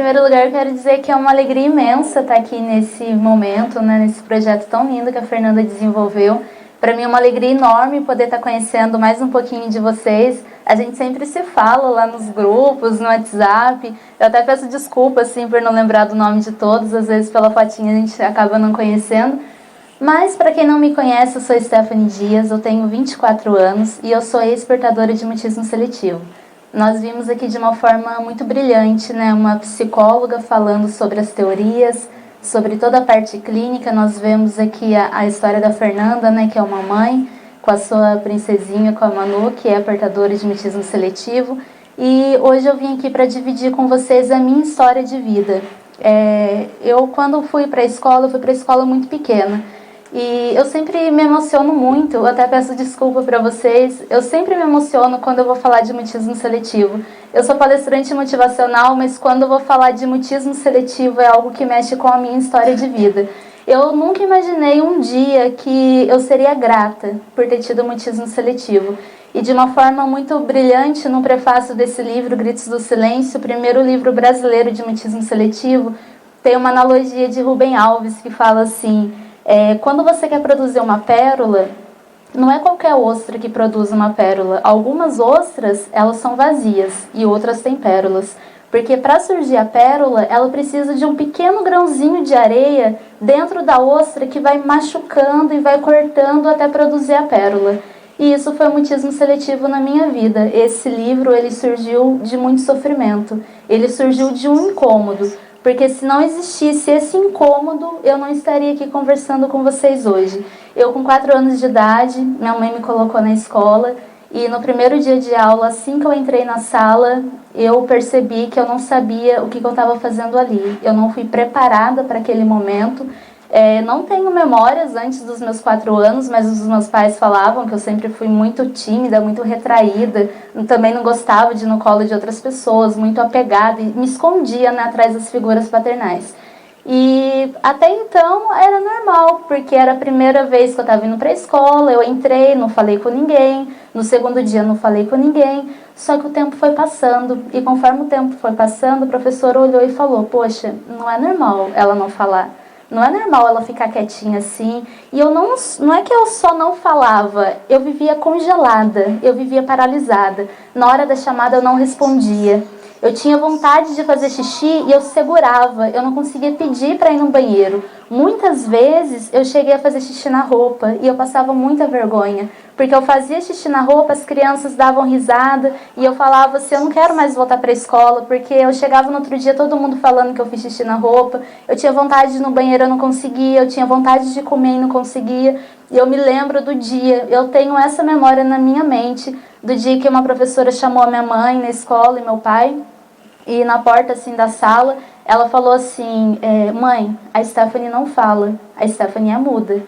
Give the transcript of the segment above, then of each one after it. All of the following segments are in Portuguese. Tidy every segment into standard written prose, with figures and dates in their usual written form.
primeiro lugar, eu quero dizer que é uma alegria imensa estar aqui nesse momento, né, nesse projeto tão lindo que a Fernanda desenvolveu. Para mim é uma alegria enorme poder estar conhecendo mais um pouquinho de vocês. A gente sempre se fala lá nos grupos, no WhatsApp. Eu até peço desculpa, assim, por não lembrar do nome de todos. Às vezes, pela fotinha, a gente acaba não conhecendo. Mas, para quem não me conhece, eu sou Stephanie Dias, eu tenho 24 anos e eu sou ex-portadora de mutismo seletivo. Nós vimos aqui de uma forma muito brilhante, né, uma psicóloga falando sobre as teorias, sobre toda a parte clínica. Nós vemos aqui a história da Fernanda, né, que é uma mãe, com a sua princesinha, com a Manu, que é portadora de mutismo seletivo. E hoje eu vim aqui para dividir com vocês a minha história de vida. Quando fui para a escola, eu fui para a escola muito pequena. E eu sempre me emociono muito, eu até peço desculpa para vocês, eu sempre me emociono quando eu vou falar de mutismo seletivo. Eu sou palestrante motivacional, mas quando eu vou falar de mutismo seletivo é algo que mexe com a minha história de vida. Eu nunca imaginei um dia que eu seria grata por ter tido mutismo seletivo. E de uma forma muito brilhante, no prefácio desse livro, Gritos do Silêncio, o primeiro livro brasileiro de mutismo seletivo, tem uma analogia de Rubem Alves que fala assim: quando você quer produzir uma pérola, não é qualquer ostra que produz uma pérola. Algumas ostras, elas são vazias e outras têm pérolas. Porque para surgir a pérola, ela precisa de um pequeno grãozinho de areia dentro da ostra que vai machucando e vai cortando até produzir a pérola. E isso foi o mutismo seletivo na minha vida. Esse livro, ele surgiu de muito sofrimento. Ele surgiu de um incômodo. Porque se não existisse esse incômodo, eu não estaria aqui conversando com vocês hoje. Eu, com 4 anos de idade, minha mãe me colocou na escola e no primeiro dia de aula, assim que eu entrei na sala, eu percebi que eu não sabia o que eu estava fazendo ali. Eu não fui preparada para aquele momento. Não tenho memórias antes dos meus 4 anos, mas os meus pais falavam que eu sempre fui muito tímida, muito retraída. Também não gostava de ir no colo de outras pessoas, muito apegada e me escondia, né, atrás das figuras paternais. E até então era normal, porque era a primeira vez que eu estava indo para a escola, eu entrei, não falei com ninguém, no segundo dia não falei com ninguém, só que o tempo foi passando, e conforme o tempo foi passando, o professor olhou e falou: poxa, não é normal ela não falar. Não é normal ela ficar quietinha assim. E eu não é que eu só não falava, eu vivia congelada, eu vivia paralisada. Na hora da chamada eu não respondia. Eu tinha vontade de fazer xixi e eu segurava, eu não conseguia pedir para ir no banheiro. Muitas vezes eu cheguei a fazer xixi na roupa e eu passava muita vergonha. Porque eu fazia xixi na roupa, as crianças davam risada e eu falava assim: eu não quero mais voltar para a escola, porque eu chegava no outro dia todo mundo falando que eu fiz xixi na roupa. Eu tinha vontade de ir no banheiro, eu não conseguia. Eu tinha vontade de comer e não conseguia. E eu me lembro do dia, eu tenho essa memória na minha mente, do dia que uma professora chamou a minha mãe na escola e meu pai, e na porta assim da sala, ela falou assim: mãe, a Stephanie não fala, a Stephanie é muda.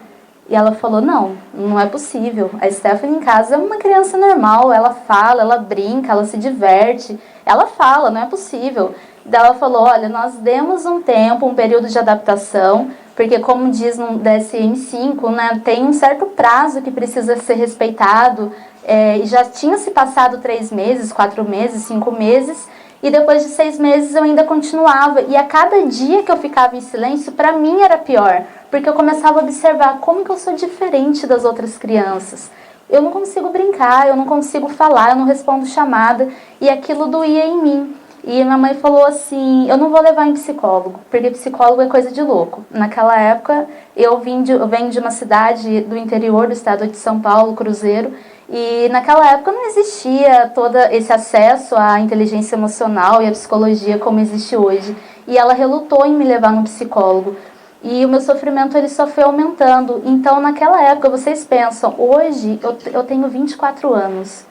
E ela falou: não é possível, a Stephanie em casa é uma criança normal, ela fala, ela brinca, ela se diverte, ela fala, não é possível. Daí ela falou: olha, nós demos um tempo, um período de adaptação, porque como diz no DSM-5, né, tem um certo prazo que precisa ser respeitado, e já tinha se passado 3 meses, 4 meses, 5 meses, e depois de 6 meses eu ainda continuava. E a cada dia que eu ficava em silêncio, para mim era pior, porque eu começava a observar como que eu sou diferente das outras crianças. Eu não consigo brincar, eu não consigo falar, eu não respondo chamada, e aquilo doía em mim. E minha mãe falou assim: eu não vou levar em psicólogo, porque psicólogo é coisa de louco. Naquela época, eu venho de uma cidade do interior do estado de São Paulo, Cruzeiro, e naquela época não existia todo esse acesso à inteligência emocional e à psicologia como existe hoje. E ela relutou em me levar no psicólogo. E o meu sofrimento, ele só foi aumentando. Então, naquela época, vocês pensam, hoje eu tenho 24 anos.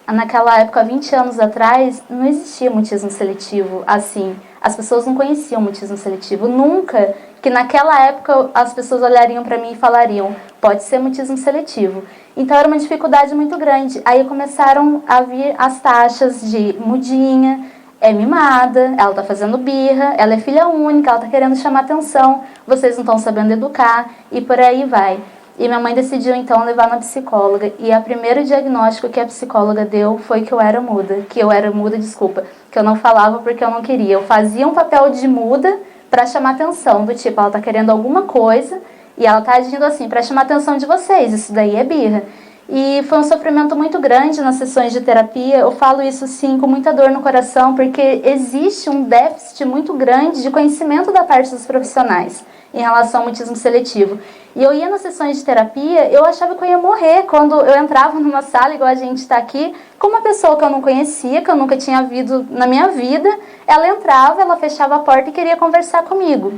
Naquela época, 20 anos atrás, não existia mutismo seletivo assim. As pessoas não conheciam mutismo seletivo. Nunca que naquela época as pessoas olhariam para mim e falariam: pode ser mutismo seletivo. Então era uma dificuldade muito grande. Aí começaram a vir as taxas de mudinha, é mimada, ela tá fazendo birra, ela é filha única, ela tá querendo chamar atenção, vocês não estão sabendo educar, e por aí vai. E minha mãe decidiu então levar na psicóloga. E o primeiro diagnóstico que a psicóloga deu foi que eu era muda. Que eu não falava porque eu não queria. Eu fazia um papel de muda para chamar atenção, do tipo, ela tá querendo alguma coisa e ela tá agindo assim para chamar a atenção de vocês. Isso daí é birra. E foi um sofrimento muito grande nas sessões de terapia. Eu falo isso sim com muita dor no coração, porque existe um déficit muito grande de conhecimento da parte dos profissionais em relação ao mutismo seletivo. E eu ia nas sessões de terapia, eu achava que eu ia morrer quando eu entrava numa sala, igual a gente está aqui, com uma pessoa que eu não conhecia, que eu nunca tinha visto na minha vida. Ela entrava, ela fechava a porta e queria conversar comigo.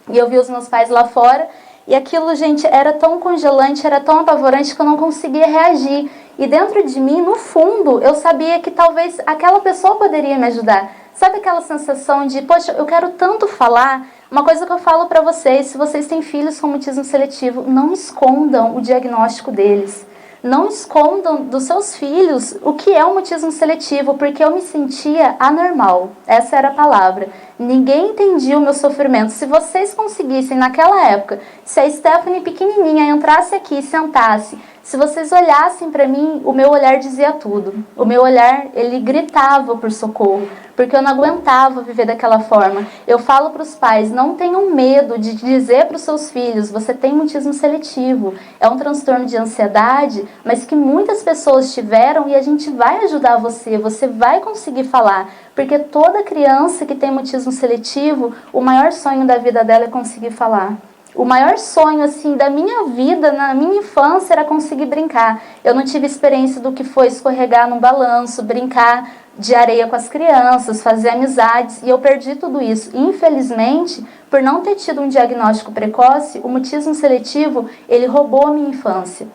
E eu vi os meus pais lá fora, e aquilo, gente, era tão congelante, era tão apavorante que eu não conseguia reagir. E dentro de mim, no fundo, eu sabia que talvez aquela pessoa poderia me ajudar. Sabe aquela sensação de, poxa, eu quero tanto falar. Uma coisa que eu falo pra vocês, se vocês têm filhos com mutismo seletivo, não escondam o diagnóstico deles. Não escondam dos seus filhos o que é o mutismo seletivo, porque eu me sentia anormal. Essa era a palavra. Ninguém entendia o meu sofrimento. Se vocês conseguissem, naquela época, se a Stephanie pequenininha entrasse aqui e sentasse, se vocês olhassem para mim, o meu olhar dizia tudo. O meu olhar, ele gritava por socorro, porque eu não aguentava viver daquela forma. Eu falo para os pais, não tenham medo de dizer para os seus filhos, você tem mutismo seletivo. É um transtorno de ansiedade, mas que muitas pessoas tiveram e a gente vai ajudar você vai conseguir falar. Porque toda criança que tem mutismo seletivo, o maior sonho da vida dela é conseguir falar. O maior sonho, assim, da minha vida, na minha infância, era conseguir brincar. Eu não tive experiência do que foi escorregar num balanço, brincar de areia com as crianças, fazer amizades, e eu perdi tudo isso. Infelizmente, por não ter tido um diagnóstico precoce, o mutismo seletivo, ele roubou a minha infância.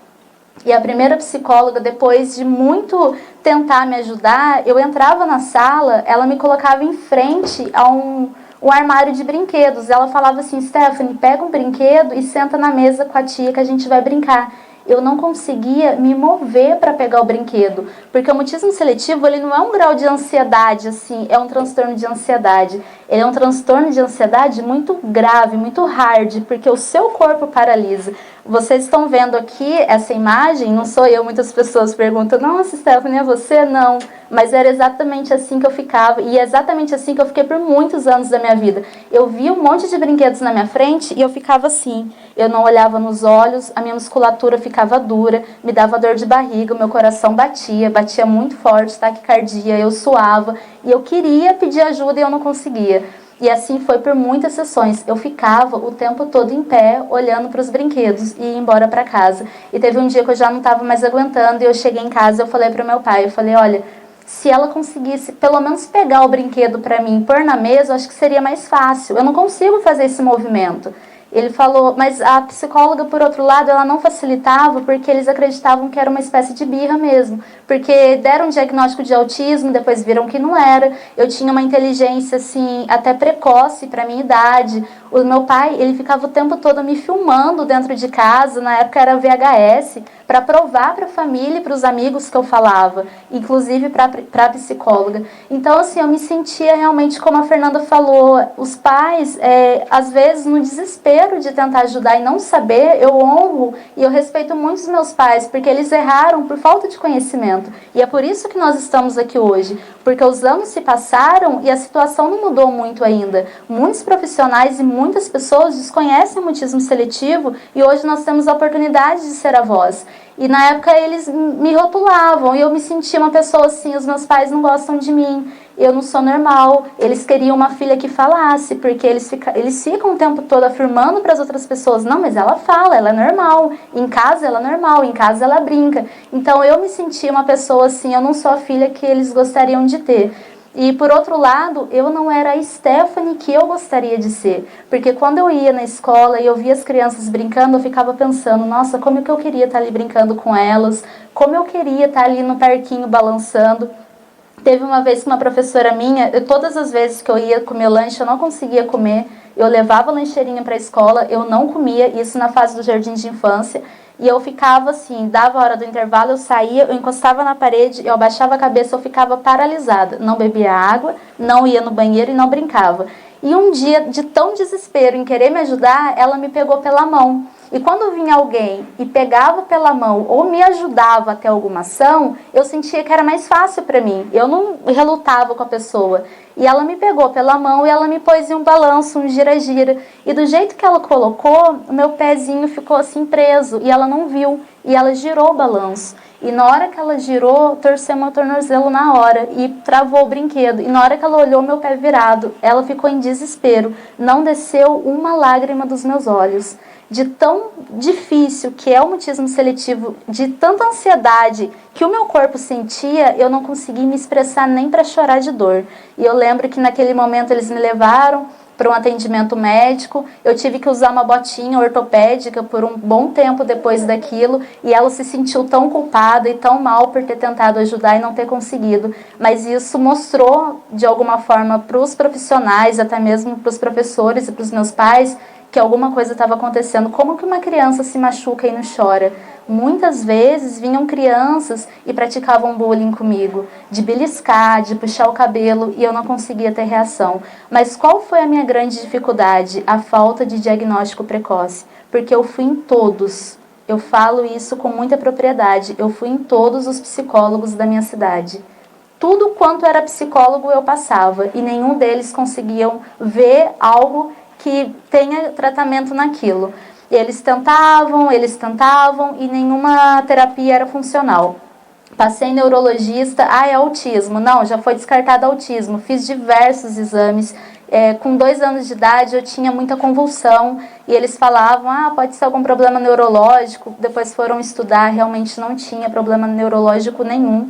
E a primeira psicóloga, depois de muito tentar me ajudar, eu entrava na sala, ela me colocava em frente a um armário de brinquedos. Ela falava assim, Stephanie, pega um brinquedo e senta na mesa com a tia que a gente vai brincar. Eu não conseguia me mover para pegar o brinquedo, porque o mutismo seletivo, ele não é um grau de ansiedade, assim, é um transtorno de ansiedade. Ele é um transtorno de ansiedade muito grave, muito hard, porque o seu corpo paralisa. Vocês estão vendo aqui essa imagem, não sou eu, muitas pessoas perguntam, nossa, Stephanie, é você? Não, mas era exatamente assim que eu ficava, e é exatamente assim que eu fiquei por muitos anos da minha vida. Eu via um monte de brinquedos na minha frente e eu ficava assim, eu não olhava nos olhos, a minha musculatura ficava dura, me dava dor de barriga, o meu coração batia muito forte, taquicardia, eu suava, e eu queria pedir ajuda e eu não conseguia. E assim foi por muitas sessões. Eu ficava o tempo todo em pé, olhando para os brinquedos e ia embora para casa. E teve um dia que eu já não estava mais aguentando e eu cheguei em casa e eu falei para o meu pai, eu falei, olha, se ela conseguisse pelo menos pegar o brinquedo para mim e pôr na mesa, eu acho que seria mais fácil. Eu não consigo fazer esse movimento. Ele falou, mas a psicóloga, por outro lado, ela não facilitava porque eles acreditavam que era uma espécie de birra mesmo. Porque deram um diagnóstico de autismo, depois viram que não era. Eu tinha uma inteligência, assim, até precoce para minha idade. O meu pai, ele ficava o tempo todo me filmando dentro de casa, na época era VHS, para provar para a família e para os amigos que eu falava, inclusive para a psicóloga. Então, assim, eu me sentia realmente, como a Fernanda falou, os pais, às vezes, no desespero de tentar ajudar e não saber, eu honro e eu respeito muito os meus pais, porque eles erraram por falta de conhecimento. E é por isso que nós estamos aqui hoje, porque os anos se passaram e a situação não mudou muito ainda. Muitos profissionais e muitas pessoas desconhecem o mutismo seletivo e hoje nós temos a oportunidade de ser a voz. E na época eles me rotulavam e eu me sentia uma pessoa assim, os meus pais não gostam de mim, eu não sou normal. Eles queriam uma filha que falasse, porque eles ficam o tempo todo afirmando para as outras pessoas, não, mas ela fala, ela é normal, em casa ela é normal, em casa ela brinca. Então eu me sentia uma pessoa assim, eu não sou a filha que eles gostariam de ter. E por outro lado, eu não era a Stephanie que eu gostaria de ser. Porque quando eu ia na escola e eu via as crianças brincando, eu ficava pensando, nossa, como que eu queria estar ali brincando com elas, como eu queria estar ali no parquinho balançando. Teve uma vez que uma professora minha, todas as vezes que eu ia comer lanche, eu não conseguia comer, eu levava a lancheirinha para a escola, eu não comia, isso na fase do jardim de infância. E eu ficava assim, dava a hora do intervalo, eu saía, eu encostava na parede, eu abaixava a cabeça, eu ficava paralisada. Não bebia água, não ia no banheiro e não brincava. E um dia, de tão desespero em querer me ajudar, ela me pegou pela mão. E quando vinha alguém e pegava pela mão ou me ajudava a ter alguma ação, eu sentia que era mais fácil para mim. Eu não relutava com a pessoa. E ela me pegou pela mão e ela me pôs em um balanço, um gira-gira. E do jeito que ela colocou, o meu pezinho ficou assim preso e ela não viu. E ela girou o balanço. E na hora que ela girou, torceu meu tornozelo na hora e travou o brinquedo. E na hora que ela olhou meu pé virado, ela ficou em desespero. Não desceu uma lágrima dos meus olhos. De tão difícil que é o mutismo seletivo, de tanta ansiedade que o meu corpo sentia, eu não consegui me expressar nem para chorar de dor. E eu lembro que naquele momento eles me levaram para um atendimento médico, eu tive que usar uma botinha ortopédica por um bom tempo depois daquilo, e ela se sentiu tão culpada e tão mal por ter tentado ajudar e não ter conseguido. Mas isso mostrou, de alguma forma, para os profissionais, até mesmo para os professores e para os meus pais, que alguma coisa estava acontecendo. Como que uma criança se machuca e não chora? Muitas vezes vinham crianças e praticavam bullying comigo, de beliscar, de puxar o cabelo, e eu não conseguia ter reação. Mas qual foi a minha grande dificuldade? A falta de diagnóstico precoce, porque eu fui em todos. Eu falo isso com muita propriedade. Eu fui em todos os psicólogos da minha cidade. Tudo quanto era psicólogo eu passava, e nenhum deles conseguiam ver algo que tenha tratamento naquilo. Eles tentavam e nenhuma terapia era funcional. Passei em neurologista, é autismo. Não, já foi descartado autismo. Fiz diversos exames. Com 2 anos de idade eu tinha muita convulsão e eles falavam, pode ser algum problema neurológico. Depois foram estudar, realmente não tinha problema neurológico nenhum.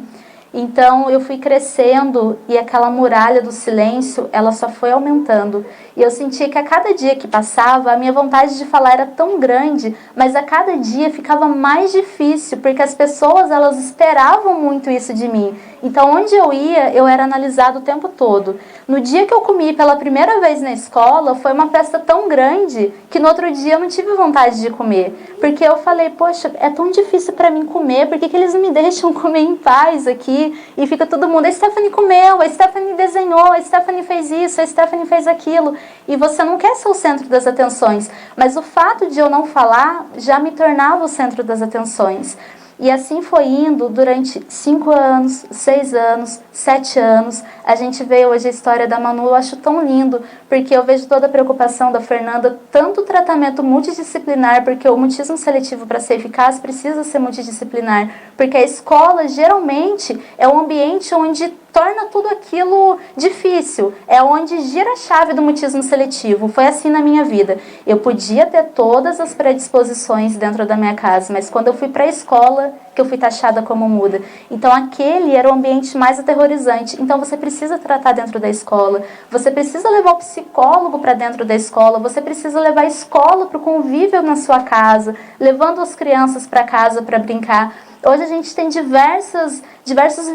Então eu fui crescendo e aquela muralha do silêncio, ela só foi aumentando. E eu senti que a cada dia que passava, a minha vontade de falar era tão grande, mas a cada dia ficava mais difícil, porque as pessoas, elas esperavam muito isso de mim. Então onde eu ia, eu era analisado o tempo todo. No dia que eu comi pela primeira vez na escola, foi uma festa tão grande que no outro dia eu não tive vontade de comer. Porque eu falei, poxa, é tão difícil para mim comer, por que eles não me deixam comer em paz aqui? E fica todo mundo, a Stephanie comeu, a Stephanie desenhou, a Stephanie fez isso, a Stephanie fez aquilo. E você não quer ser o centro das atenções, mas o fato de eu não falar já me tornava o centro das atenções. E assim foi indo durante 5 anos, 6 anos, 7 anos. A gente vê hoje a história da Manu, eu acho tão lindo, porque eu vejo toda a preocupação da Fernanda, tanto o tratamento multidisciplinar, porque o mutismo seletivo, para ser eficaz, precisa ser multidisciplinar, porque a escola, geralmente, é um ambiente onde torna tudo aquilo difícil. É onde gira a chave do mutismo seletivo. Foi assim na minha vida. Eu podia ter todas as predisposições dentro da minha casa, mas quando eu fui para a escola, que eu fui taxada como muda. Então aquele era o ambiente mais aterrorizante. Então você precisa tratar dentro da escola. Você precisa levar o psicólogo para dentro da escola. Você precisa levar a escola para o convívio na sua casa, levando as crianças para casa para brincar. Hoje a gente tem diversos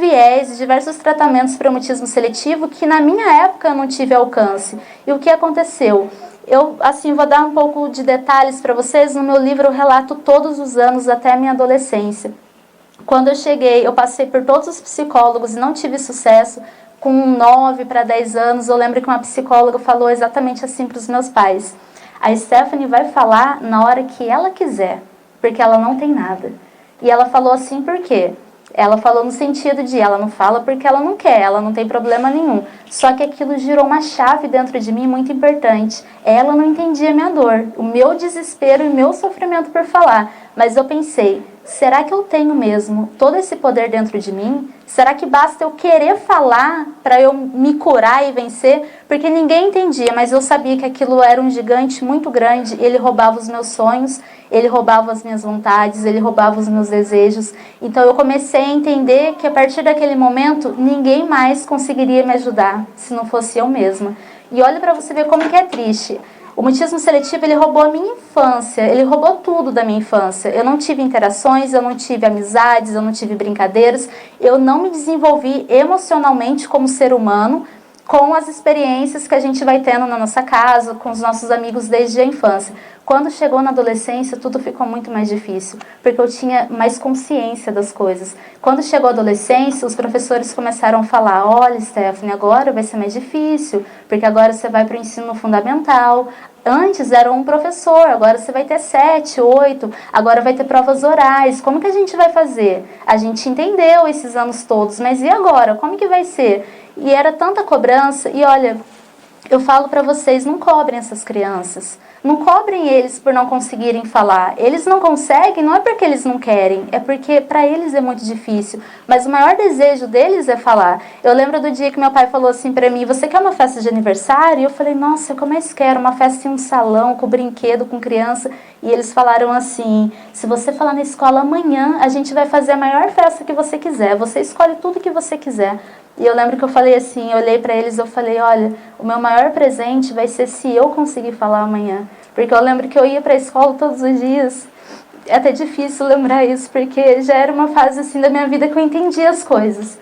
viés, diversos tratamentos para o mutismo seletivo que na minha época eu não tive alcance. E o que aconteceu? Eu, assim, vou dar um pouco de detalhes para vocês. No meu livro eu relato todos os anos até a minha adolescência. Quando eu cheguei, eu passei por todos os psicólogos e não tive sucesso. Com 9 para 10 anos, eu lembro que uma psicóloga falou exatamente assim para os meus pais. A Stephanie vai falar na hora que ela quiser, porque ela não tem nada. E ela falou assim por quê? Ela falou no sentido de ela não fala porque ela não quer, ela não tem problema nenhum. Só que aquilo girou uma chave dentro de mim muito importante. Ela não entendia a minha dor, o meu desespero e o meu sofrimento por falar. Mas eu pensei, será que eu tenho mesmo todo esse poder dentro de mim? Será que basta eu querer falar para eu me curar e vencer? Porque ninguém entendia, mas eu sabia que aquilo era um gigante muito grande. Ele roubava os meus sonhos, ele roubava as minhas vontades, ele roubava os meus desejos. Então eu comecei a entender que a partir daquele momento, ninguém mais conseguiria me ajudar, se não fosse eu mesma. E olha para você ver como que é triste. O mutismo seletivo, ele roubou a minha infância, ele roubou tudo da minha infância. Eu não tive interações, eu não tive amizades, eu não tive brincadeiras, eu não me desenvolvi emocionalmente como ser humano com as experiências que a gente vai tendo na nossa casa, com os nossos amigos desde a infância. Quando chegou na adolescência, tudo ficou muito mais difícil, porque eu tinha mais consciência das coisas. Quando chegou a adolescência, os professores começaram a falar: olha, Stephanie, agora vai ser mais difícil, porque agora você vai para o ensino fundamental. Antes era um professor, agora você vai ter 7, 8, agora vai ter provas orais. Como que a gente vai fazer? A gente entendeu esses anos todos, mas e agora? Como que vai ser? E era tanta cobrança, e olha, eu falo para vocês, não cobrem essas crianças. Não cobrem eles por não conseguirem falar. Eles não conseguem, não é porque eles não querem, é porque para eles é muito difícil. Mas o maior desejo deles é falar. Eu lembro do dia que meu pai falou assim para mim: você quer uma festa de aniversário? E eu falei: nossa, eu mais quero uma festa em um salão, com brinquedo, com criança. E eles falaram assim: se você falar na escola amanhã, a gente vai fazer a maior festa que você quiser. Você escolhe tudo que você quiser. E eu lembro que eu falei assim, eu olhei para eles e eu falei: olha, o meu maior presente vai ser se eu conseguir falar amanhã. Porque eu lembro que eu ia para a escola todos os dias. É até difícil lembrar isso, porque já era uma fase assim da minha vida que eu entendia as coisas.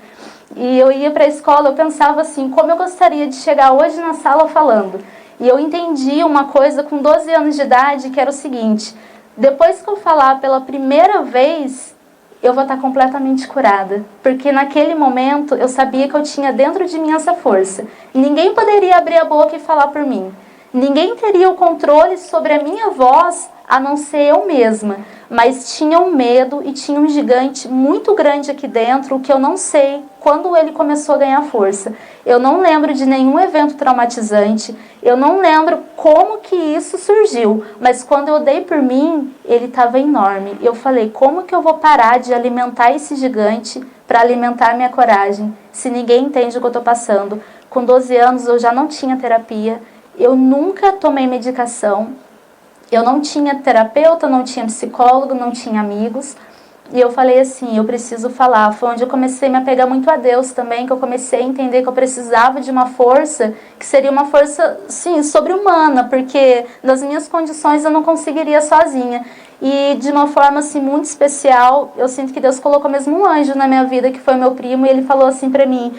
E eu ia para a escola, eu pensava assim, como eu gostaria de chegar hoje na sala falando. E eu entendi uma coisa com 12 anos de idade, que era o seguinte: depois que eu falar pela primeira vez, eu vou estar completamente curada. Porque naquele momento eu sabia que eu tinha dentro de mim essa força. Ninguém poderia abrir a boca e falar por mim. Ninguém teria o controle sobre a minha voz a não ser eu mesma. Mas tinha um medo e tinha um gigante muito grande aqui dentro, que eu não sei quando ele começou a ganhar força. Eu não lembro de nenhum evento traumatizante, eu não lembro como que isso surgiu, mas quando eu dei por mim, ele estava enorme. Eu falei: como que eu vou parar de alimentar esse gigante para alimentar minha coragem, se ninguém entende o que eu estou passando? Com 12 anos eu já não tinha terapia, eu nunca tomei medicação, eu não tinha terapeuta, não tinha psicólogo, não tinha amigos. E eu falei assim: eu preciso falar. Foi onde eu comecei a me apegar muito a Deus também, que eu comecei a entender que eu precisava de uma força, que seria uma força, sim, sobre-humana, porque nas minhas condições eu não conseguiria sozinha. E de uma forma assim muito especial, eu sinto que Deus colocou mesmo um anjo na minha vida, que foi meu primo, e ele falou assim pra mim: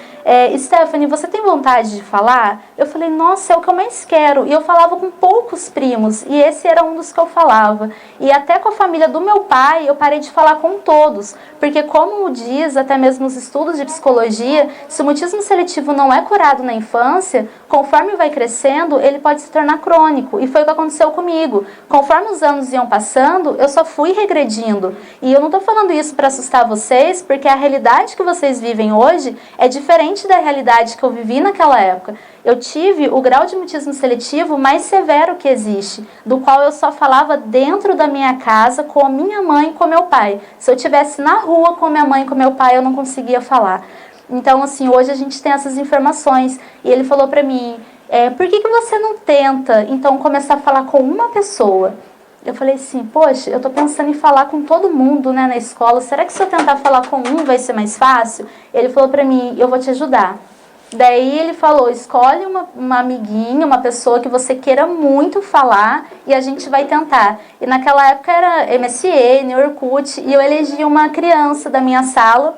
Stephanie, você tem vontade de falar? Eu falei: nossa, é o que eu mais quero. E eu falava com poucos primos, e esse era um dos que eu falava. E até com a família do meu pai, eu parei de falar com todos, porque como diz até mesmo os estudos de psicologia, se o mutismo seletivo não é curado na infância, conforme vai crescendo, ele pode se tornar crônico. E foi o que aconteceu comigo. Conforme os anos iam passando, eu só fui regredindo. E eu não estou falando isso para assustar vocês, porque a realidade que vocês vivem hoje é diferente da realidade que eu vivi naquela época. Eu tive o grau de mutismo seletivo mais severo que existe, do qual eu só falava dentro da minha casa, com a minha mãe e com meu pai. Se eu estivesse na rua com minha mãe e com meu pai, eu não conseguia falar. Então, assim, hoje a gente tem essas informações. E ele falou para mim: por que você não tenta, então, começar a falar com uma pessoa? Eu falei assim: poxa, eu tô pensando em falar com todo mundo, né, na escola. Será que se eu tentar falar com um vai ser mais fácil? Ele falou pra mim: eu vou te ajudar. Daí ele falou: escolhe uma amiguinha, uma pessoa que você queira muito falar e a gente vai tentar. E naquela época era MSN, Orkut, e eu elegi uma criança da minha sala.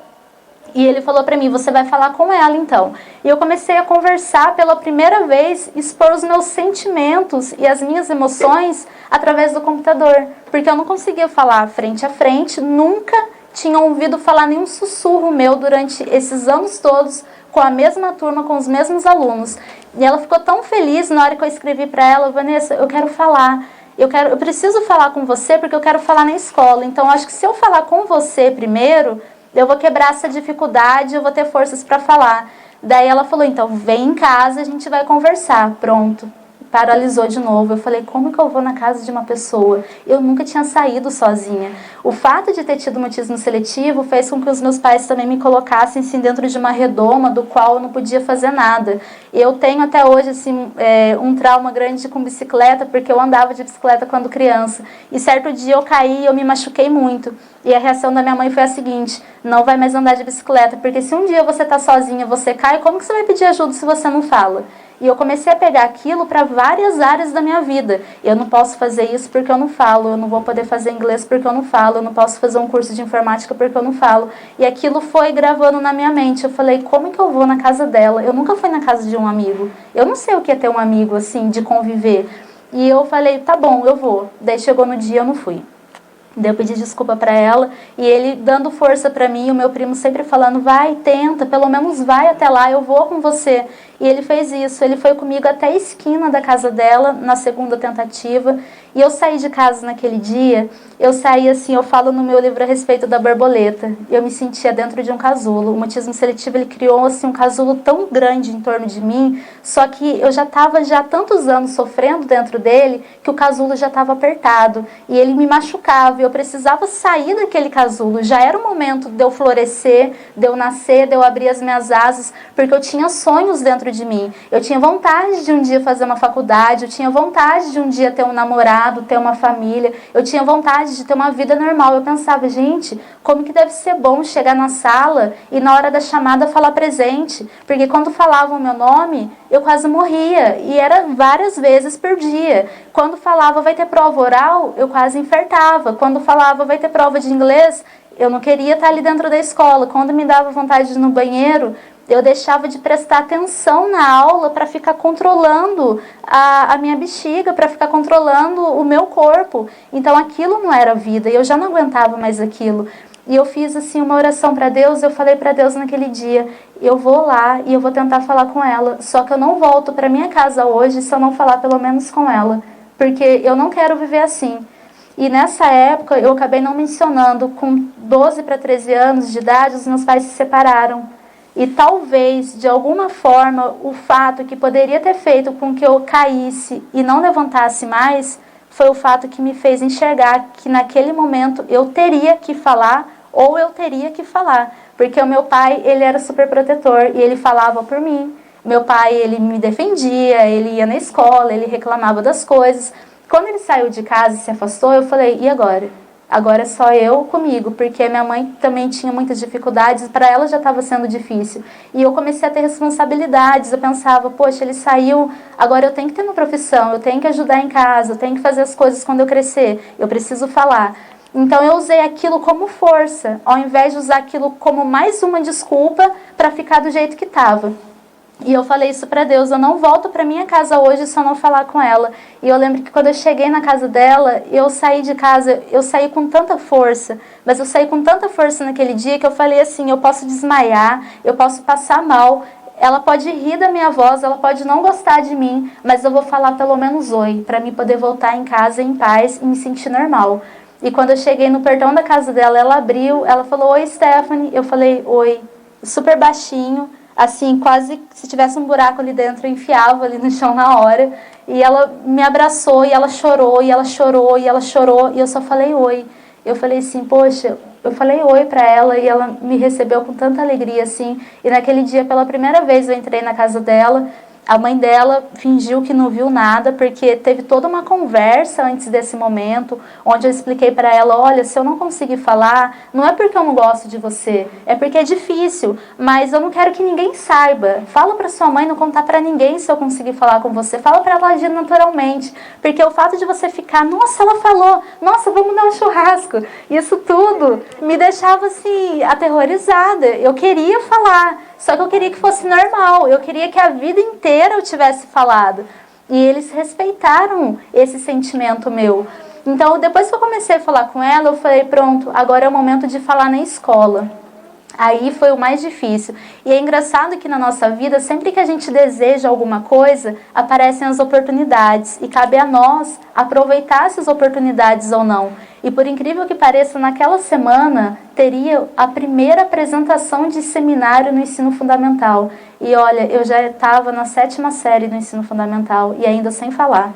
E ele falou pra mim: você vai falar com ela então. E eu comecei a conversar pela primeira vez, expor os meus sentimentos e as minhas emoções através do computador. Porque eu não conseguia falar frente a frente, nunca tinha ouvido falar nenhum sussurro meu durante esses anos todos, com a mesma turma, com os mesmos alunos. E ela ficou tão feliz na hora que eu escrevi pra ela: Vanessa, eu quero falar. Eu preciso falar com você porque eu quero falar na escola. Então acho que se eu falar com você primeiro, eu vou quebrar essa dificuldade, eu vou ter forças para falar. Daí ela falou: então vem em casa, a gente vai conversar. Pronto. Paralisou de novo. Eu falei: como que eu vou na casa de uma pessoa? Eu nunca tinha saído sozinha. O fato de ter tido mutismo seletivo fez com que os meus pais também me colocassem assim, dentro de uma redoma do qual eu não podia fazer nada. Eu tenho até hoje assim, um trauma grande com bicicleta, porque eu andava de bicicleta quando criança. E certo dia eu caí e eu me machuquei muito. E a reação da minha mãe foi a seguinte: não vai mais andar de bicicleta, porque se um dia você está sozinha, você cai, como que você vai pedir ajuda se você não fala? E eu comecei a pegar aquilo para várias áreas da minha vida. Eu não posso fazer isso porque eu não falo, eu não vou poder fazer inglês porque eu não falo, eu não posso fazer um curso de informática porque eu não falo. E aquilo foi gravando na minha mente. Eu falei: como que eu vou na casa dela? Eu nunca fui na casa de um amigo. Eu não sei o que é ter um amigo, assim, de conviver. E eu falei, tá bom, eu vou. Daí chegou no dia, eu não fui. Daí eu pedi desculpa pra ela e ele dando força pra mim, o meu primo sempre falando, vai, tenta, pelo menos vai até lá, eu vou com você. E ele fez isso, ele foi comigo até a esquina da casa dela, na segunda tentativa. E eu saí de casa naquele dia, eu saí assim, eu falo no meu livro a respeito da borboleta. Eu me sentia dentro de um casulo. O mutismo seletivo, ele criou assim um casulo tão grande em torno de mim, só que eu já estava já há tantos anos sofrendo dentro dele, que o casulo já estava apertado. E ele me machucava, e eu precisava sair daquele casulo. Já era o momento de eu florescer, de eu nascer, de eu abrir as minhas asas, porque eu tinha sonhos dentro de mim. Eu tinha vontade de um dia fazer uma faculdade, eu tinha vontade de um dia ter um namorado, ter uma família, eu tinha vontade de ter uma vida normal. Eu pensava, gente, como que deve ser bom chegar na sala e na hora da chamada falar presente, porque quando falavam o meu nome, eu quase morria, e era várias vezes por dia. Quando falava vai ter prova oral, eu quase infartava. Quando falava vai ter prova de inglês, eu não queria estar ali dentro da escola. Quando me dava vontade de ir no banheiro, eu deixava de prestar atenção na aula para ficar controlando a minha bexiga, para ficar controlando o meu corpo. Então aquilo não era vida, e eu já não aguentava mais aquilo. E eu fiz assim uma oração para Deus, eu falei para Deus naquele dia, eu vou lá e eu vou tentar falar com ela, só que eu não volto para minha casa hoje se eu não falar pelo menos com ela, porque eu não quero viver assim. E nessa época eu acabei não mencionando, com 12 para 13 anos de idade, os meus pais se separaram. E talvez, de alguma forma, o fato que poderia ter feito com que eu caísse e não levantasse mais, foi o fato que me fez enxergar que naquele momento eu teria que falar, ou eu teria que falar. Porque o meu pai, ele era super protetor e ele falava por mim. Meu pai, ele me defendia, ele ia na escola, ele reclamava das coisas. Quando ele saiu de casa e se afastou, eu falei, e agora? Agora é só eu comigo, porque minha mãe também tinha muitas dificuldades, para ela já estava sendo difícil. E eu comecei a ter responsabilidades, eu pensava, poxa, ele saiu, agora eu tenho que ter uma profissão, eu tenho que ajudar em casa, eu tenho que fazer as coisas quando eu crescer, eu preciso falar. Então eu usei aquilo como força, ao invés de usar aquilo como mais uma desculpa para ficar do jeito que estava. E eu falei isso para Deus, eu não volto para minha casa hoje se eu não falar com ela. E eu lembro que quando eu cheguei na casa dela, eu saí de casa, eu saí com tanta força, mas eu saí com tanta força naquele dia que eu falei assim, eu posso desmaiar, eu posso passar mal, ela pode rir da minha voz, ela pode não gostar de mim, mas eu vou falar pelo menos oi, para mim poder voltar em casa em paz e me sentir normal. E quando eu cheguei no portão da casa dela, ela abriu, ela falou, oi Stephanie, eu falei, oi, super baixinho, assim, quase se tivesse um buraco ali dentro, eu enfiava ali no chão na hora. E ela me abraçou, e ela chorou, e ela chorou, e ela chorou, e eu só falei oi. Eu falei assim, poxa, eu falei oi pra ela, e ela me recebeu com tanta alegria, assim. E naquele dia, pela primeira vez, eu entrei na casa dela. A mãe dela fingiu que não viu nada, porque teve toda uma conversa antes desse momento, onde eu expliquei para ela, olha, se eu não conseguir falar, não é porque eu não gosto de você, é porque é difícil, mas eu não quero que ninguém saiba. Fala para sua mãe não contar para ninguém se eu conseguir falar com você. Fala para ela agir naturalmente, porque o fato de você ficar, nossa, ela falou, nossa, vamos dar um churrasco, isso tudo me deixava assim, aterrorizada. Eu queria falar, só que eu queria que fosse normal, eu queria que a vida inteira eu tivesse falado. E eles respeitaram esse sentimento meu. Então, depois que eu comecei a falar com ela, eu falei, pronto, agora é o momento de falar na escola. Aí foi o mais difícil. E é engraçado que na nossa vida, sempre que a gente deseja alguma coisa, aparecem as oportunidades. E cabe a nós aproveitar essas oportunidades ou não. E por incrível que pareça, naquela semana teria a primeira apresentação de seminário no ensino fundamental. E olha, eu já estava na 7ª série do ensino fundamental e ainda sem falar.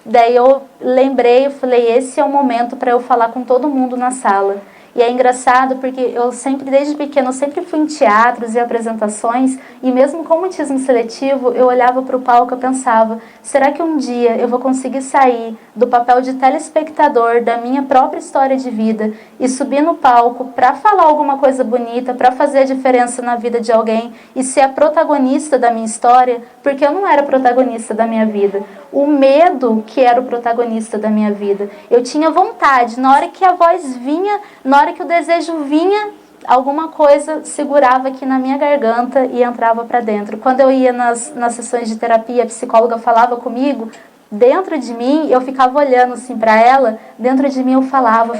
Daí eu lembrei, eu falei, esse é o momento para eu falar com todo mundo na sala. E é engraçado porque eu sempre, desde pequena, eu sempre fui em teatros e apresentações, e mesmo com mutismo seletivo, eu olhava para o palco e pensava, será que um dia eu vou conseguir sair do papel de telespectador da minha própria história de vida e subir no palco para falar alguma coisa bonita, para fazer a diferença na vida de alguém e ser a protagonista da minha história, porque eu não era protagonista da minha vida. O medo que era o protagonista da minha vida. Eu tinha vontade, na hora que a voz vinha, na hora que o desejo vinha, alguma coisa segurava aqui na minha garganta e entrava para dentro. Quando eu ia nas sessões de terapia, a psicóloga falava comigo, Dentro de mim, eu ficava olhando assim para ela, dentro de mim eu falava,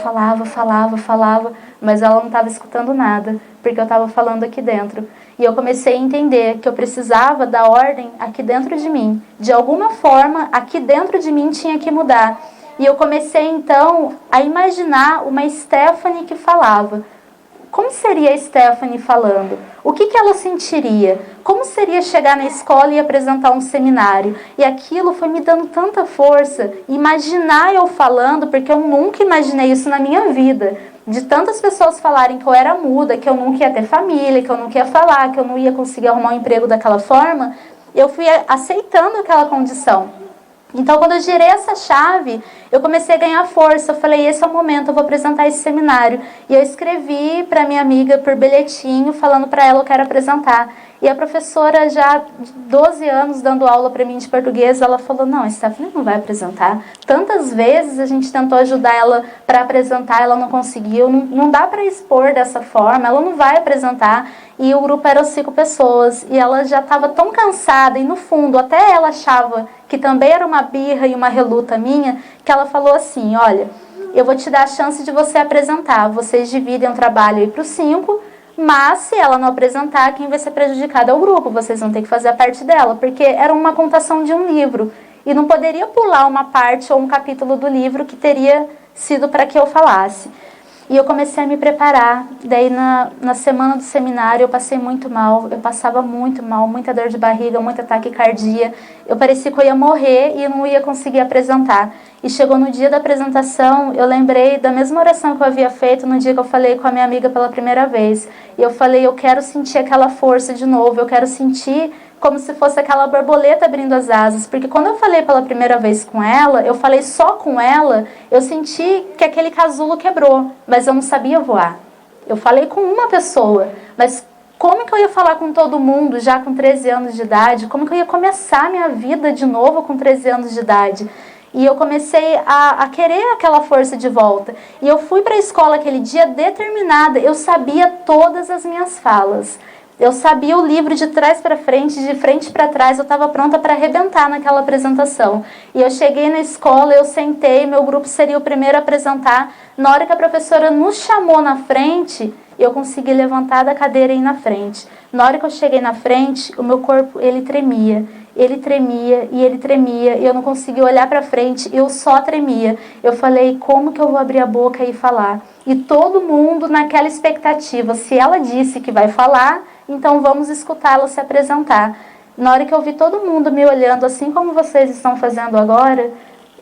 mas ela não estava escutando nada, porque eu estava falando aqui dentro. E eu comecei a entender que eu precisava da ordem aqui dentro de mim. De alguma forma, aqui dentro de mim tinha que mudar. E eu comecei então a imaginar uma Stephanie que falava. Como seria a Stephanie falando? O que ela sentiria? Como seria chegar na escola e apresentar um seminário? E aquilo foi me dando tanta força. Imaginar eu falando, porque eu nunca imaginei isso na minha vida. De tantas pessoas falarem que eu era muda, que eu nunca ia ter família, que eu nunca ia falar, que eu não ia conseguir arrumar um emprego daquela forma, eu fui aceitando aquela condição. Então, quando eu girei essa chave, eu comecei a ganhar força. Eu falei, esse é o momento, eu vou apresentar esse seminário. E eu escrevi para minha amiga por bilhetinho, falando para ela que eu quero apresentar. E a professora, já de 12 anos, dando aula para mim de português, ela falou, não, a Stephanie não vai apresentar. Tantas vezes a gente tentou ajudar ela para apresentar, ela não conseguiu. Não dá para expor dessa forma, ela não vai apresentar. E o grupo era 5 pessoas. E ela já estava tão cansada, e no fundo, até ela achava que também era uma birra e uma reluta minha, que ela falou assim, olha, eu vou te dar a chance de você apresentar. Vocês dividem o trabalho aí para os 5, mas se ela não apresentar, quem vai ser prejudicado é o grupo. Vocês vão ter que fazer a parte dela, porque era uma contação de um livro. E não poderia pular uma parte ou um capítulo do livro que teria sido para que eu falasse. E eu comecei a me preparar. Daí na semana do seminário eu passei muito mal. Eu passava muito mal, muita dor de barriga, muita taquicardia. Eu parecia que eu ia morrer e eu não ia conseguir apresentar. E chegou no dia da apresentação, eu lembrei da mesma oração que eu havia feito no dia que eu falei com a minha amiga pela primeira vez. E eu falei, eu quero sentir aquela força de novo, eu quero sentir como se fosse aquela borboleta abrindo as asas. Porque quando eu falei pela primeira vez com ela, eu falei só com ela, eu senti que aquele casulo quebrou, mas eu não sabia voar. Eu falei com uma pessoa, mas como que eu ia falar com todo mundo já com 13 anos de idade? Como que eu ia começar minha vida de novo com 13 anos de idade? E eu comecei a querer aquela força de volta. E eu fui para a escola aquele dia determinada, eu sabia todas as minhas falas. Eu sabia o livro de trás para frente, de frente para trás, eu estava pronta para arrebentar naquela apresentação. E eu cheguei na escola, eu sentei, meu grupo seria o primeiro a apresentar. Na hora que a professora nos chamou na frente, eu consegui levantar da cadeira e ir na frente. Na hora que eu cheguei na frente, o meu corpo, ele tremia. Ele tremia e ele tremia, e eu não conseguia olhar para frente, eu só tremia. Eu falei, como que eu vou abrir a boca e falar? E todo mundo naquela expectativa, se ela disse que vai falar, então vamos escutá-la se apresentar. Na hora que eu vi todo mundo me olhando, assim como vocês estão fazendo agora,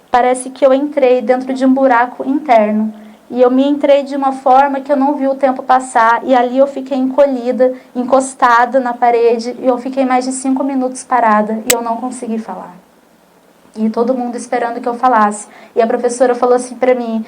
parece que eu entrei dentro de um buraco interno. E eu me entrei de uma forma que eu não vi o tempo passar, e ali eu fiquei encolhida, encostada na parede, e eu fiquei mais de 5 minutos parada, e eu não consegui falar. E todo mundo esperando que eu falasse. E a professora falou assim para mim,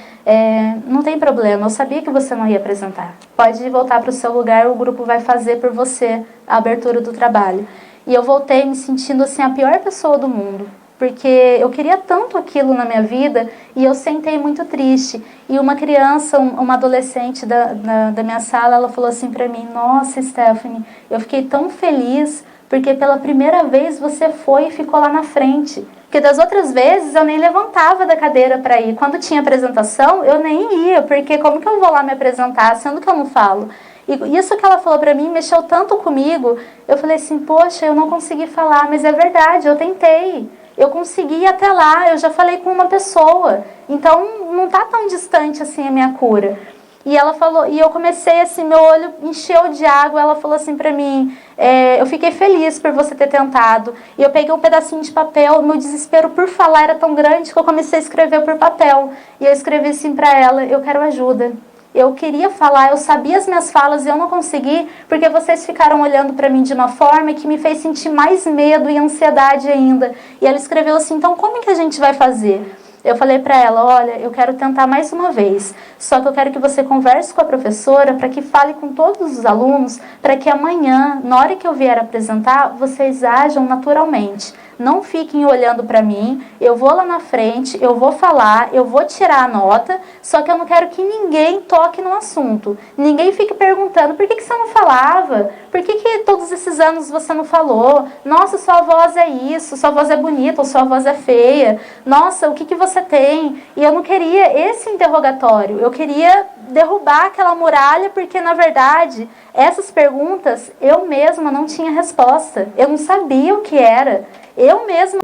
não tem problema, eu sabia que você não ia apresentar. Pode voltar para o seu lugar, o grupo vai fazer por você a abertura do trabalho. E eu voltei me sentindo assim a pior pessoa do mundo. Porque eu queria tanto aquilo na minha vida e eu sentei muito triste. E uma criança, uma adolescente da minha sala, ela falou assim para mim, nossa, Stephanie, eu fiquei tão feliz porque pela primeira vez você foi e ficou lá na frente. Porque das outras vezes eu nem levantava da cadeira para ir. Quando tinha apresentação, eu nem ia, porque como que eu vou lá me apresentar, sendo que eu não falo? E isso que ela falou para mim mexeu tanto comigo. Eu falei assim, poxa, eu não consegui falar, mas é verdade, eu tentei. Eu consegui ir até lá, eu já falei com uma pessoa. Então, não está tão distante assim a minha cura. E ela falou, e eu comecei assim, meu olho encheu de água, ela falou assim pra mim, eu fiquei feliz por você ter tentado. E eu peguei um pedacinho de papel, meu desespero por falar era tão grande que eu comecei a escrever por papel. E eu escrevi assim pra ela, eu quero ajuda. Eu queria falar, eu sabia as minhas falas e eu não consegui, porque vocês ficaram olhando para mim de uma forma que me fez sentir mais medo e ansiedade ainda. E ela escreveu assim, então como que a gente vai fazer? Eu falei para ela, olha, eu quero tentar mais uma vez, só que eu quero que você converse com a professora para que fale com todos os alunos, para que amanhã, na hora que eu vier apresentar, vocês ajam naturalmente. não fiquem olhando para mim, eu vou lá na frente, eu vou falar, eu vou tirar a nota, só que eu não quero que ninguém toque no assunto. Ninguém fique perguntando, por que você não falava? Por que todos esses anos você não falou? Nossa, sua voz é isso, sua voz é bonita, ou sua voz é feia. Nossa, o que você tem? E eu não queria esse interrogatório, eu queria derrubar aquela muralha, porque na verdade essas perguntas eu mesma não tinha resposta, eu não sabia o que era, eu mesma.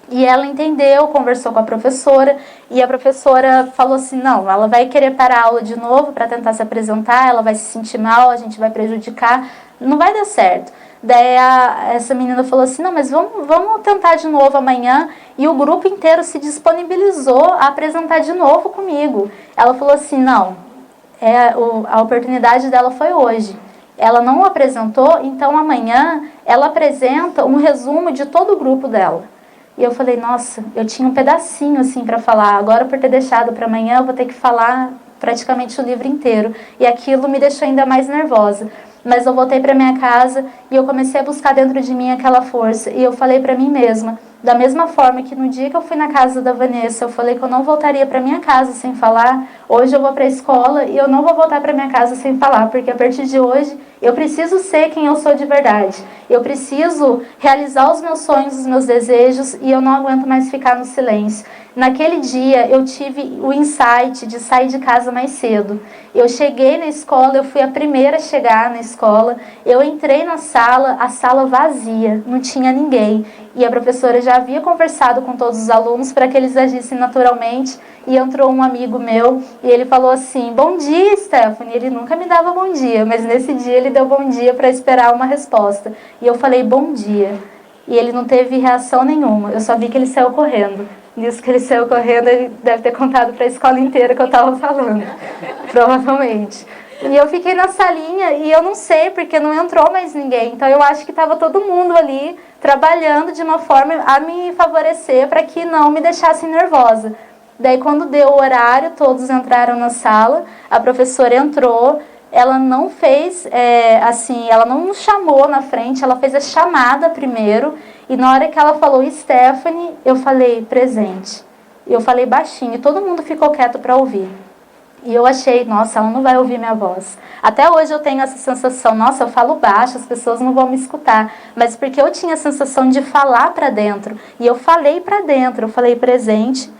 E ela entendeu, conversou com a professora, e a professora falou assim, não, ela vai querer parar a aula de novo para tentar se apresentar, ela vai se sentir mal, a gente vai prejudicar, não vai dar certo. Daí essa menina falou assim, não, mas vamos tentar de novo amanhã. E o grupo inteiro se disponibilizou a apresentar de novo comigo. Ela falou assim, não, a oportunidade dela foi hoje. Ela não apresentou, então amanhã ela apresenta um resumo de todo o grupo dela. E eu falei, nossa, eu tinha um pedacinho assim para falar, agora por ter deixado para amanhã eu vou ter que falar praticamente o livro inteiro. E aquilo me deixou ainda mais nervosa. Mas eu voltei para minha casa e eu comecei a buscar dentro de mim aquela força. E eu falei para mim mesma, da mesma forma que no dia que eu fui na casa da Vanessa, eu falei que eu não voltaria para minha casa sem falar, hoje eu vou para a escola e eu não vou voltar para minha casa sem falar, porque a partir de hoje eu preciso ser quem eu sou de verdade. Eu preciso realizar os meus sonhos, os meus desejos, e eu não aguento mais ficar no silêncio. Naquele dia eu tive o insight de sair de casa mais cedo. Eu cheguei na escola, eu fui a primeira a chegar na escola, eu entrei na sala, a sala vazia, não tinha ninguém. E a professora já havia conversado com todos os alunos para que eles agissem naturalmente. E entrou um amigo meu e ele falou assim, bom dia, Stephanie. Ele nunca me dava bom dia, mas nesse dia ele deu bom dia para esperar uma resposta. E eu falei bom dia. E ele não teve reação nenhuma, eu só vi que ele saiu correndo. Nisso que ele saiu correndo, ele deve ter contado para a escola inteira que eu estava falando, provavelmente. E eu fiquei na salinha e eu não sei, porque não entrou mais ninguém. Então eu acho que estava todo mundo ali trabalhando de uma forma a me favorecer para que não me deixassem nervosa. Daí quando deu o horário, todos entraram na sala, a professora entrou, ela não fez, ela não nos chamou na frente, ela fez a chamada primeiro, e na hora que ela falou Stephanie, eu falei presente. Eu falei baixinho, e todo mundo ficou quieto para ouvir. E eu achei, nossa, ela não vai ouvir minha voz. Até hoje eu tenho essa sensação, nossa, eu falo baixo, as pessoas não vão me escutar. Mas porque eu tinha a sensação de falar para dentro. E eu falei para dentro, eu falei presente.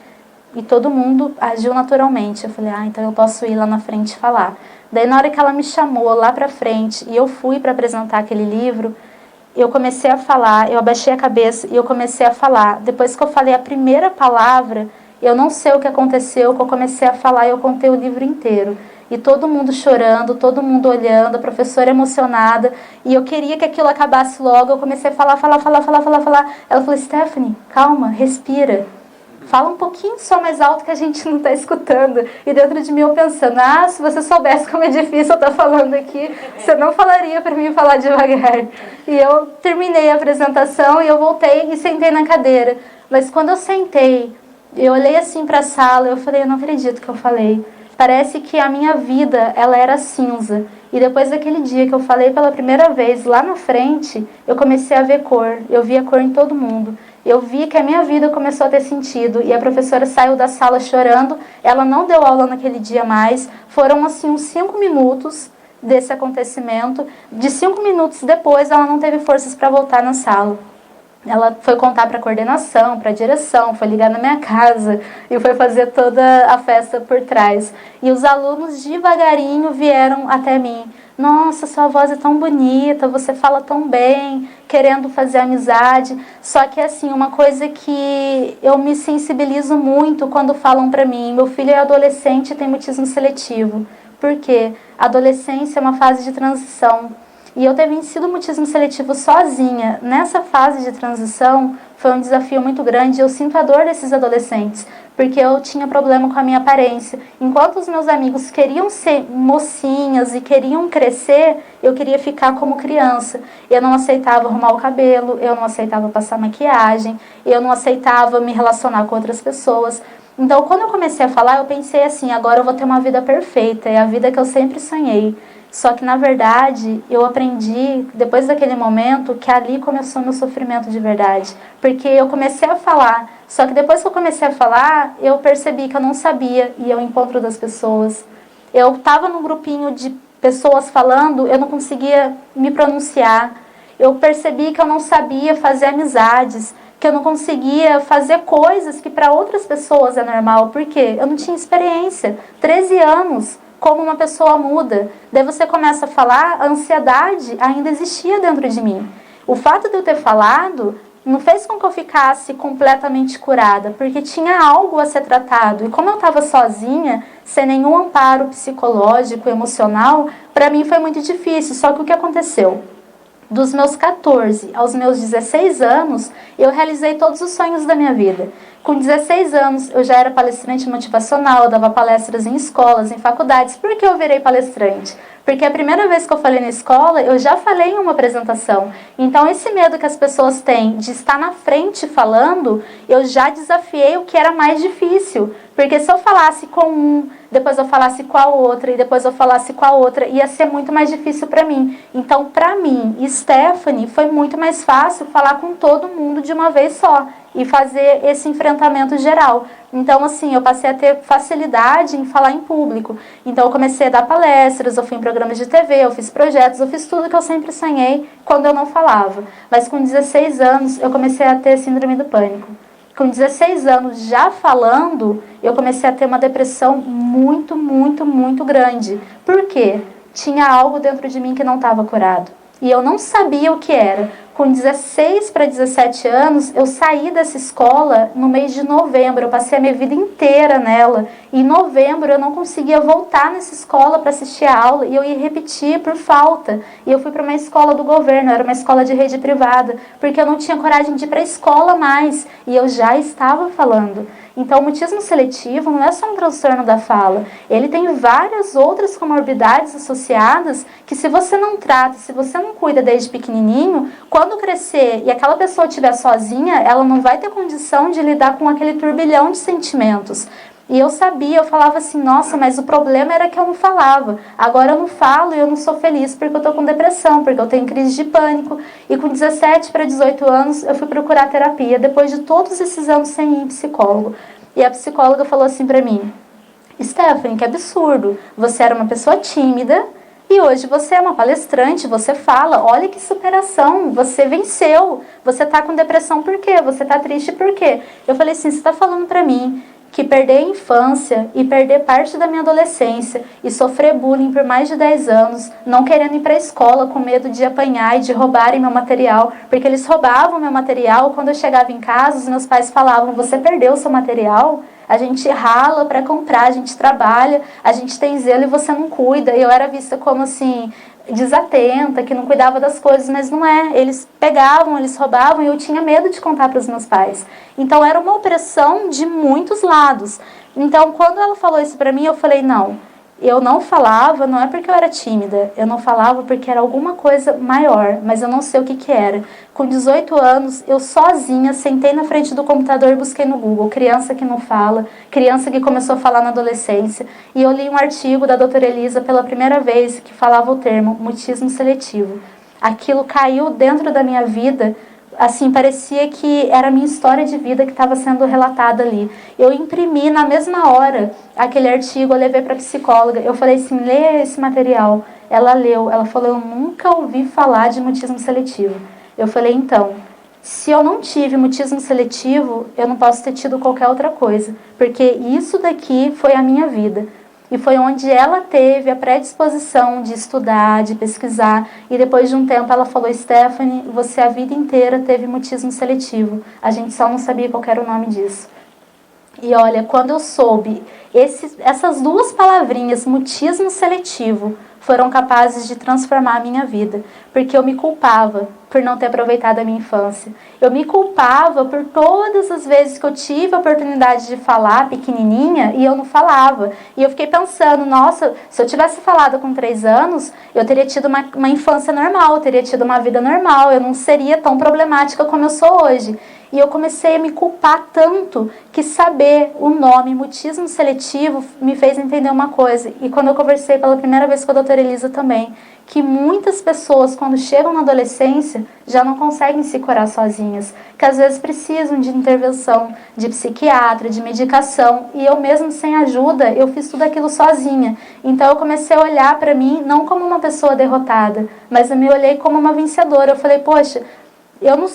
E todo mundo agiu naturalmente. Eu falei, então eu posso ir lá na frente e falar. Daí na hora que ela me chamou lá pra frente e eu fui para apresentar aquele livro, eu comecei a falar, eu abaixei a cabeça e eu comecei a falar. Depois que eu falei a primeira palavra, eu não sei o que aconteceu, que eu comecei a falar e eu contei o livro inteiro. E todo mundo chorando, todo mundo olhando, a professora emocionada. E eu queria que aquilo acabasse logo. Eu comecei a falar. Ela falou, Stephanie, calma, respira. Fala um pouquinho só mais alto que a gente não está escutando. E dentro de mim eu pensando, se você soubesse como é difícil eu estar falando aqui, você não falaria para mim falar devagar. E eu terminei a apresentação e eu voltei e sentei na cadeira. Mas quando eu sentei, eu olhei assim para a sala, eu falei, eu não acredito que eu falei. Parece que a minha vida, ela era cinza. E depois daquele dia que eu falei pela primeira vez lá na frente, eu comecei a ver cor. Eu vi a cor em todo mundo. Eu vi que a minha vida começou a ter sentido. E a professora saiu da sala chorando. Ela não deu aula naquele dia mais. Foram assim uns 5 minutos desse acontecimento. De 5 minutos depois, ela não teve forças para voltar na sala. Ela foi contar para a coordenação, para a direção, foi ligar na minha casa e foi fazer toda a festa por trás. E os alunos devagarinho vieram até mim. Nossa, sua voz é tão bonita, você fala tão bem, querendo fazer amizade. Só que assim, uma coisa que eu me sensibilizo muito quando falam para mim, meu filho é adolescente e tem mutismo seletivo. Por quê? A adolescência é uma fase de transição. E eu ter vencido o mutismo seletivo sozinha, nessa fase de transição, foi um desafio muito grande. Eu sinto a dor desses adolescentes, porque eu tinha problema com a minha aparência. Enquanto os meus amigos queriam ser mocinhas e queriam crescer, eu queria ficar como criança. Eu não aceitava arrumar o cabelo, eu não aceitava passar maquiagem, eu não aceitava me relacionar com outras pessoas. Então, quando eu comecei a falar, eu pensei assim, agora eu vou ter uma vida perfeita, é a vida que eu sempre sonhei. Só que, na verdade, eu aprendi, depois daquele momento, que ali começou meu sofrimento de verdade. Porque eu comecei a falar, só que depois que eu comecei a falar, eu percebi que eu não sabia ir ao encontro das pessoas. Eu estava num grupinho de pessoas falando, eu não conseguia me pronunciar. Eu percebi que eu não sabia fazer amizades, que eu não conseguia fazer coisas que para outras pessoas é normal. Por quê? Eu não tinha experiência. 13 anos. Como uma pessoa muda. Daí você começa a falar, a ansiedade ainda existia dentro de mim. O fato de eu ter falado não fez com que eu ficasse completamente curada, porque tinha algo a ser tratado. E como eu estava sozinha, sem nenhum amparo psicológico, emocional, para mim foi muito difícil. Só que o que aconteceu? Dos meus 14 aos meus 16 anos, eu realizei todos os sonhos da minha vida. Com 16 anos, eu já era palestrante motivacional, eu dava palestras em escolas, em faculdades. Por que eu virei palestrante? Porque a primeira vez que eu falei na escola, eu já falei em uma apresentação. Então, esse medo que as pessoas têm de estar na frente falando, eu já desafiei o que era mais difícil. Porque se eu falasse com um, depois eu falasse com a outra, e depois eu falasse com a outra, ia ser muito mais difícil para mim. Então, para mim, Stephanie, foi muito mais fácil falar com todo mundo de uma vez só e fazer esse enfrentamento geral. Então, assim, eu passei a ter facilidade em falar em público. Então, eu comecei a dar palestras, eu fui em programas de TV, eu fiz projetos, eu fiz tudo que eu sempre sonhei quando eu não falava. Mas com 16 anos, eu comecei a ter síndrome do pânico. Com 16 anos já falando, eu comecei a ter uma depressão muito, muito, muito grande. Por quê? Tinha algo dentro de mim que não estava curado. E eu não sabia o que era. Com 16 para 17 anos, eu saí dessa escola no mês de novembro. Eu passei a minha vida inteira nela. E em novembro eu não conseguia voltar nessa escola para assistir a aula. E eu ia repetir por falta. E eu fui para uma escola do governo, era uma escola de rede privada. Porque eu não tinha coragem de ir para a escola mais. E eu já estava falando. Então, o mutismo seletivo não é só um transtorno da fala. Ele tem várias outras comorbidades associadas que, se você não trata, se você não cuida desde pequenininho, quando crescer e aquela pessoa estiver sozinha, ela não vai ter condição de lidar com aquele turbilhão de sentimentos. E eu sabia, eu falava assim, nossa, mas o problema era que eu não falava. Agora eu não falo e eu não sou feliz porque eu tô com depressão, porque eu tenho crise de pânico. E com 17 para 18 anos eu fui procurar terapia, depois de todos esses anos sem ir em psicólogo. E a psicóloga falou assim pra mim, Stephanie, que absurdo, você era uma pessoa tímida e hoje você é uma palestrante, você fala, olha que superação, você venceu, você tá com depressão por quê? Você tá triste por quê? Eu falei assim, você tá falando pra mim que perder a infância e perder parte da minha adolescência e sofrer bullying por mais de 10 anos, não querendo ir para a escola com medo de apanhar e de roubarem meu material, porque eles roubavam meu material. Quando eu chegava em casa, os meus pais falavam, você perdeu o seu material? A gente rala para comprar, a gente trabalha, a gente tem zelo e você não cuida. E eu era vista como assim, desatenta, que não cuidava das coisas, mas não é. Eles pegavam, eles roubavam e eu tinha medo de contar para os meus pais. Então era uma opressão de muitos lados. Então quando ela falou isso para mim, eu falei, não, eu não falava, não é porque eu era tímida, eu não falava porque era alguma coisa maior, mas eu não sei o que que era. Com 18 anos, eu sozinha sentei na frente do computador e busquei no Google, criança que não fala, criança que começou a falar na adolescência, e eu li um artigo da doutora Elisa pela primeira vez que falava o termo mutismo seletivo. Aquilo caiu dentro da minha vida, assim, parecia que era a minha história de vida que estava sendo relatada ali. Eu imprimi na mesma hora aquele artigo, eu levei para a psicóloga, eu falei assim, lê esse material. Ela leu, ela falou, eu nunca ouvi falar de mutismo seletivo. Eu falei, então, se eu não tive mutismo seletivo, eu não posso ter tido qualquer outra coisa, porque isso daqui foi a minha vida. E foi onde ela teve a predisposição de estudar, de pesquisar. E depois de um tempo ela falou, Stephanie, você a vida inteira teve mutismo seletivo. A gente só não sabia qual era o nome disso. E olha, quando eu soube, essas duas palavrinhas, mutismo seletivo, foram capazes de transformar a minha vida. Porque eu me culpava por não ter aproveitado a minha infância. Eu me culpava por todas as vezes que eu tive a oportunidade de falar pequenininha e eu não falava. E eu fiquei pensando, nossa, se eu tivesse falado com 3 anos, eu teria tido uma infância normal, eu teria tido uma vida normal, eu não seria tão problemática como eu sou hoje. E eu comecei a me culpar tanto que saber o nome mutismo seletivo me fez entender uma coisa. E quando eu conversei pela primeira vez com a doutora Elisa também, que muitas pessoas, quando chegam na adolescência, já não conseguem se curar sozinhas, que às vezes precisam de intervenção de psiquiatra, de medicação, e eu mesmo sem ajuda, eu fiz tudo aquilo sozinha. Então eu comecei a olhar para mim não como uma pessoa derrotada, mas eu me olhei como uma vencedora. Eu falei, poxa, eu não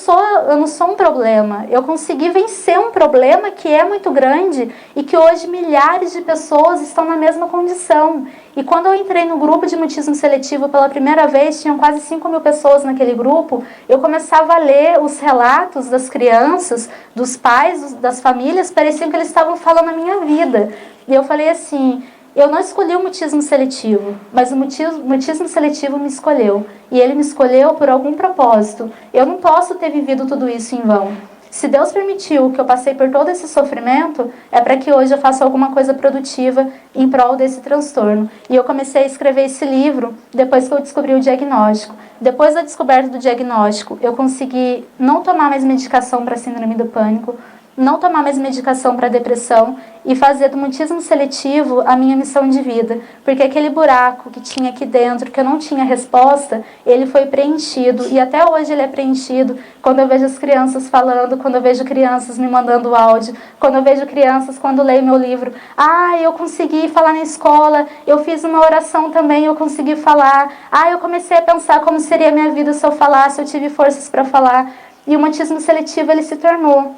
sou um problema. Eu consegui vencer um problema que é muito grande e que hoje milhares de pessoas estão na mesma condição. E quando eu entrei no grupo de mutismo seletivo pela primeira vez, tinham quase 5.000 pessoas naquele grupo, eu começava a ler os relatos das crianças, dos pais, das famílias, pareciam que eles estavam falando a minha vida. E eu falei assim, eu não escolhi o mutismo seletivo, mas o mutismo seletivo me escolheu. E ele me escolheu por algum propósito. Eu não posso ter vivido tudo isso em vão. Se Deus permitiu que eu passei por todo esse sofrimento, é para que hoje eu faça alguma coisa produtiva em prol desse transtorno. E eu comecei a escrever esse livro depois que eu descobri o diagnóstico. Depois da descoberta do diagnóstico, eu consegui não tomar mais medicação para síndrome do pânico, não tomar mais medicação para depressão e fazer do mutismo seletivo a minha missão de vida. Porque aquele buraco que tinha aqui dentro, que eu não tinha resposta, ele foi preenchido e até hoje ele é preenchido quando eu vejo as crianças falando, quando eu vejo crianças me mandando áudio, quando eu vejo crianças, quando leio meu livro, eu consegui falar na escola, eu fiz uma oração também, eu consegui falar, eu comecei a pensar como seria a minha vida se eu falasse, eu tive forças para falar. E o mutismo seletivo ele se tornou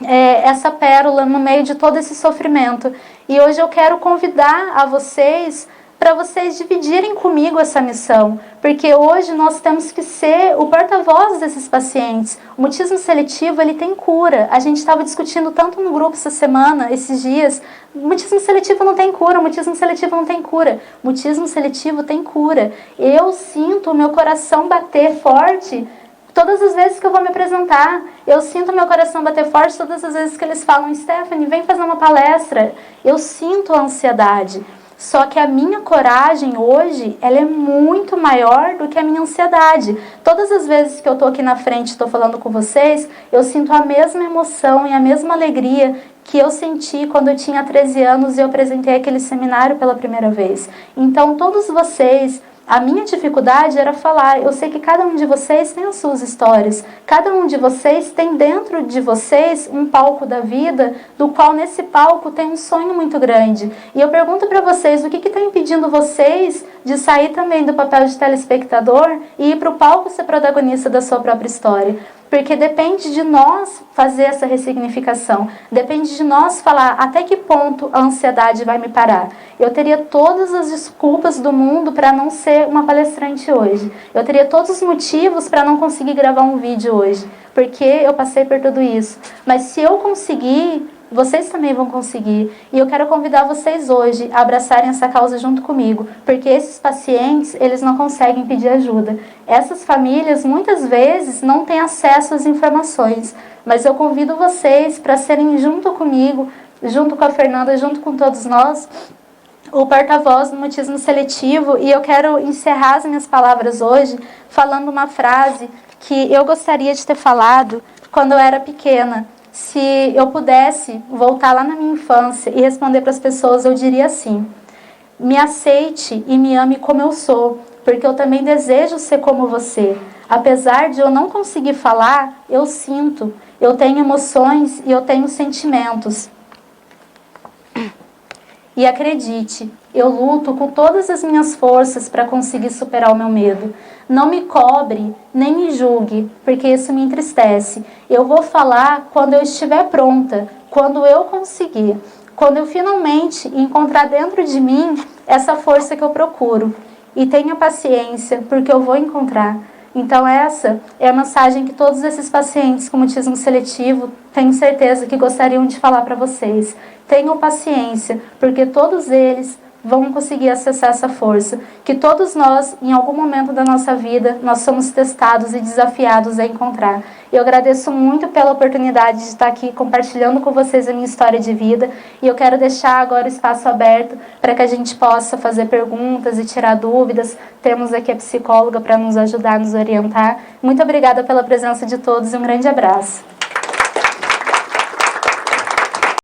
essa pérola no meio de todo esse sofrimento. E hoje eu quero convidar a vocês para vocês dividirem comigo essa missão, porque hoje nós temos que ser o porta-voz desses pacientes. O mutismo seletivo ele tem cura. A gente estava discutindo tanto no grupo essa semana, esses dias, o mutismo seletivo não tem cura, o mutismo seletivo não tem cura. O mutismo seletivo tem cura. Eu sinto o meu coração bater forte todas as vezes que eu vou me apresentar. Eu sinto meu coração bater forte todas as vezes que eles falam, Stephanie, vem fazer uma palestra. Eu sinto a ansiedade. Só que a minha coragem hoje, ela é muito maior do que a minha ansiedade. Todas as vezes que eu estou aqui na frente, estou falando com vocês, eu sinto a mesma emoção e a mesma alegria que eu senti quando eu tinha 13 anos e eu apresentei aquele seminário pela primeira vez. Então, todos vocês... A minha dificuldade era falar, eu sei que cada um de vocês tem as suas histórias, cada um de vocês tem dentro de vocês um palco da vida, do qual nesse palco tem um sonho muito grande. E eu pergunto para vocês, o que está impedindo vocês de sair também do papel de telespectador e ir para o palco ser protagonista da sua própria história? Porque depende de nós fazer essa ressignificação. Depende de nós falar até que ponto a ansiedade vai me parar. Eu teria todas as desculpas do mundo para não ser uma palestrante hoje. Eu teria todos os motivos para não conseguir gravar um vídeo hoje. Porque eu passei por tudo isso. Mas se eu conseguir, vocês também vão conseguir. E eu quero convidar vocês hoje a abraçarem essa causa junto comigo. Porque esses pacientes, eles não conseguem pedir ajuda. Essas famílias, muitas vezes, não têm acesso às informações. Mas eu convido vocês para serem junto comigo, junto com a Fernanda, junto com todos nós, o porta-voz do mutismo seletivo. E eu quero encerrar as minhas palavras hoje falando uma frase que eu gostaria de ter falado quando eu era pequena. Se eu pudesse voltar lá na minha infância e responder para as pessoas, eu diria assim: me aceite e me ame como eu sou, porque eu também desejo ser como você. Apesar de eu não conseguir falar, eu sinto, eu tenho emoções e eu tenho sentimentos. E acredite, eu luto com todas as minhas forças para conseguir superar o meu medo. Não me cobre, nem me julgue, porque isso me entristece. Eu vou falar quando eu estiver pronta, quando eu conseguir. Quando eu finalmente encontrar dentro de mim essa força que eu procuro. E tenha paciência, porque eu vou encontrar. Então essa é a mensagem que todos esses pacientes com mutismo seletivo tenho certeza que gostariam de falar para vocês. Tenham paciência, porque todos eles vão conseguir acessar essa força. Que todos nós, em algum momento da nossa vida, nós somos testados e desafiados a encontrar. Eu agradeço muito pela oportunidade de estar aqui compartilhando com vocês a minha história de vida. E eu quero deixar agora o espaço aberto para que a gente possa fazer perguntas e tirar dúvidas. Temos aqui a psicóloga para nos ajudar, nos orientar. Muito obrigada pela presença de todos e um grande abraço.